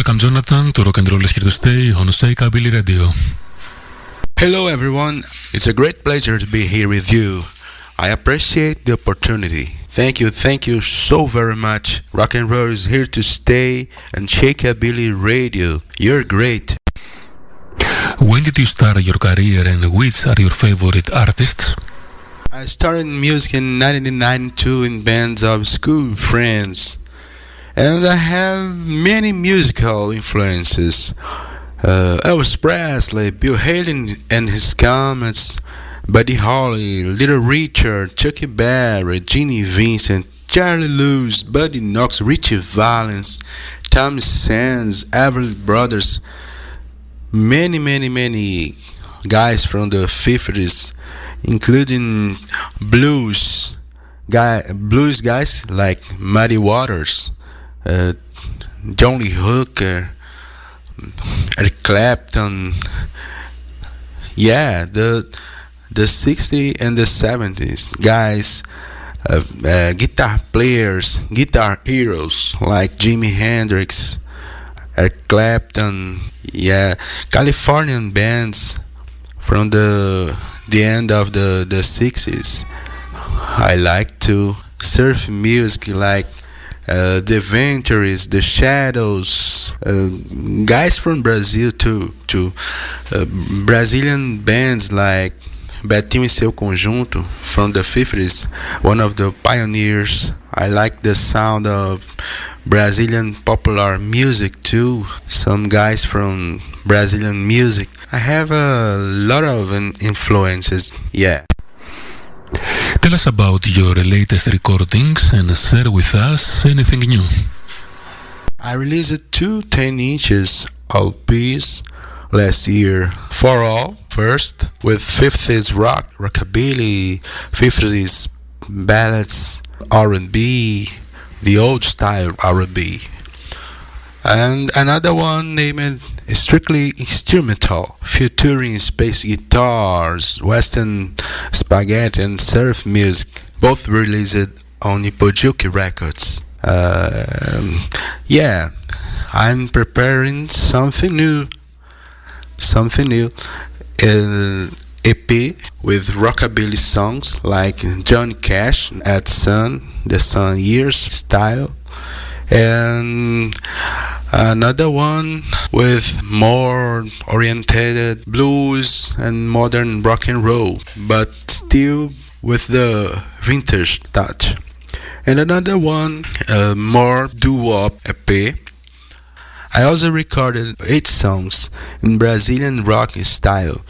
Welcome, Joanatan, to Rock and Roll is here to stay on Shakeabillyradio. Hello everyone, it's a great pleasure to be here with you. I appreciate the opportunity. Thank you so very much. Rock and Roll is here to stay and Shakeabillyradio. You're great. When did you start your career and which are your favorite artists? I started music in 1992 in bands of school friends. And I have many musical influences. Elvis Presley, Bill Haley and his Comets, Buddy Holly, Little Richard, Chuck Berry, Ginny Vincent, Charlie Lewis, Buddy Knox, Richie Valens, Tommy Sands, Everly Brothers, many guys from the 50s, including blues guys like Muddy Waters, John Lee Hooker, Eric Clapton. Yeah, the 60s and the 70s guys, guitar players, guitar heroes like Jimi Hendrix, Eric Clapton. Yeah, Californian bands from the end of the 60s. I like to surf music like the Ventures, the Shadows, guys from Brazil too. Brazilian bands like Betinho e Seu Conjunto from the 50s, one of the pioneers. I like the sound of Brazilian popular music too. Some guys from Brazilian music. I have a lot of influences, yeah. Tell us about your latest recordings and share with us anything new. I released 2 10-inch LPs last year. For all, first with 50s rock, rockabilly, 50s ballads, R&B, the old style R&B. And another one named Strictly Instrumental, featuring space guitars, western spaghetti and surf music, both released on Ipojuki Records. Yeah, I'm preparing something new. EP with rockabilly songs like Johnny Cash at the Sun Years style, and another one with more oriented blues and modern rock and roll, but still with the vintage touch. And another one, more doo-wop EP. I also recorded 8 songs in Brazilian rock style,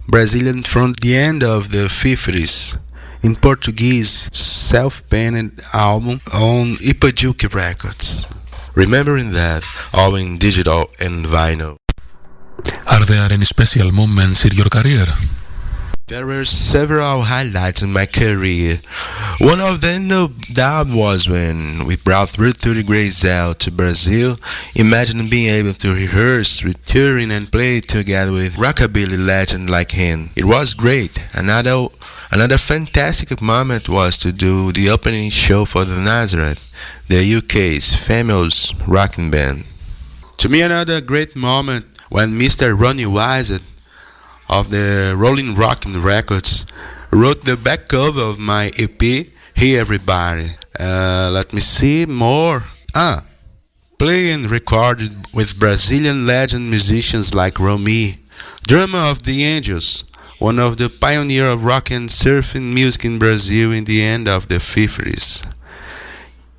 Brazilian from the end of the 50s, in Portuguese, self-penned album on Ipojuki Records. Remembering that, all in digital and vinyl. Are there any special moments in your career? There were several highlights in my career. One of them, no doubt, was when we brought Route 30 Grazel to Brazil. Imagine being able to rehearse, touring and play together with rockabilly legend like him. It was great. Another fantastic moment was to do the opening show for the Nazareth, the UK's famous rocking band. To me, another great moment when Mr. Ronnie Wise of the Rolling Rockin' Records wrote the back cover of my EP, Hey Everybody. Let me see more. Play and recorded with Brazilian legend musicians like Romy, drummer of The Angels, one of the pioneers of rock and surfing music in Brazil in the end of the 50s.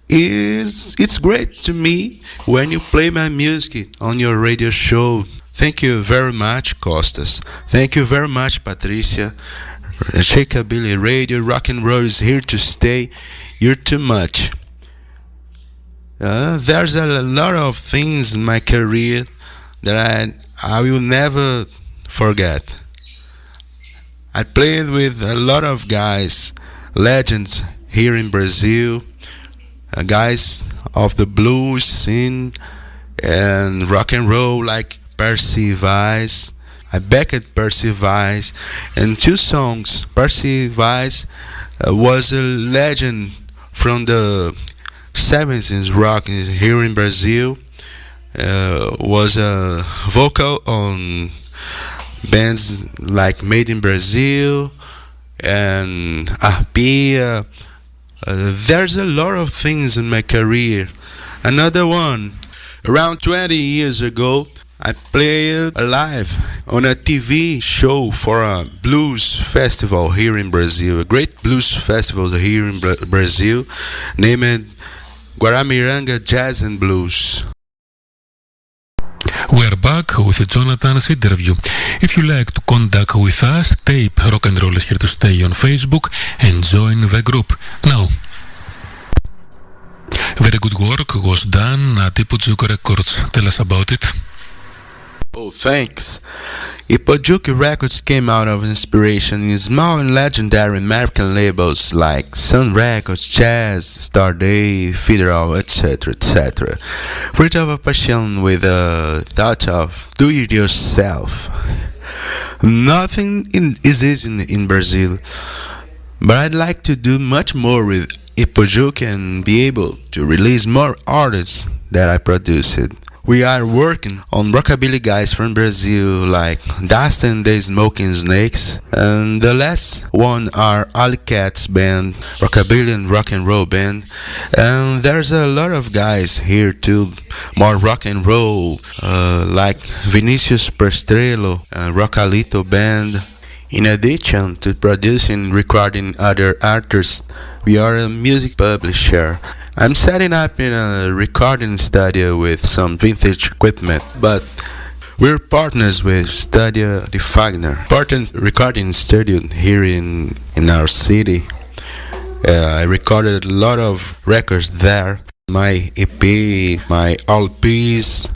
It's great to me when you play my music on your radio show. Thank you very much, Costas. Thank you very much, Patricia. Shakeabillyradio, rock and roll is here to stay. You're too much. There's a lot of things in my career that I will never forget. I played with a lot of guys, legends here in Brazil, guys of the blues scene and rock and roll like Percy Weiss. I backed Percy Weiss, and 2 songs. Percy Weiss was a legend from the 70s rock here in Brazil, was a vocal on bands like Made in Brazil and Arpia. There's a lot of things in my career. Another one, around 20 years ago, I played live on a TV show for a blues festival here in Brazil, a great blues festival here in Brazil, named Guaramiranga Jazz and Blues. We're back with Jonatan's interview. If you like to contact with us, type Rock and Roll is here to stay on Facebook and join the group. Now, very good work was done at Ipojuki Records. Tell us about it. Oh, thanks. Ipojuki Records came out of inspiration in small and legendary American labels like Sun Records, Jazz, Star Day, Federal, etc., etc. Fruit of a passion with a touch of do-it-yourself. Nothing is easy in Brazil, but I'd like to do much more with Ipojuki and be able to release more artists that I produced. We are working on rockabilly guys from Brazil like Dustin and the Smoking Snakes, and the last one are Alley Cats band, rockabilly and rock and roll band, and there's a lot of guys here too, more rock and roll, like Vinicius Prestrello, Rockalito band. In addition to producing and recording other artists, we are a music publisher. I'm setting up in a recording studio with some vintage equipment, but we're partners with Studio De Fagner, important recording studio here in our city. I recorded a lot of records there, my EP, my LPs,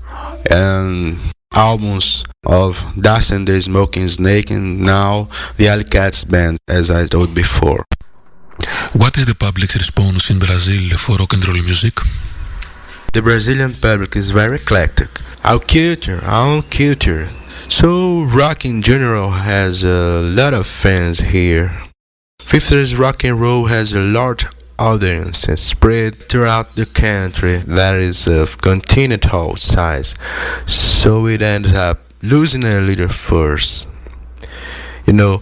and albums of Dust and the Smoking Snake, and now the Alley Cats band, as I told before. What is the public's response in Brazil for rock and roll music? The Brazilian public is very eclectic. Our culture. So rock in general has a lot of fans here. Fifties rock and roll has a large audience spread throughout the country that is of continental size, so it ends up losing a little force. You know,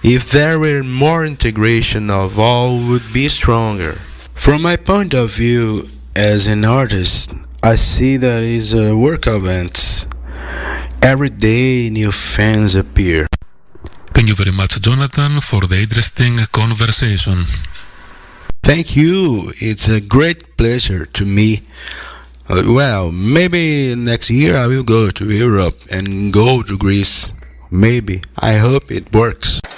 if there were more integration of all, would be stronger. From my point of view as an artist, I see that it's a work event. Every day new fans appear. Thank you very much, Jonathan, for the interesting conversation. Thank you. It's a great pleasure to me. Well, maybe next year I will go to Europe and go to Greece. Maybe. I hope it works.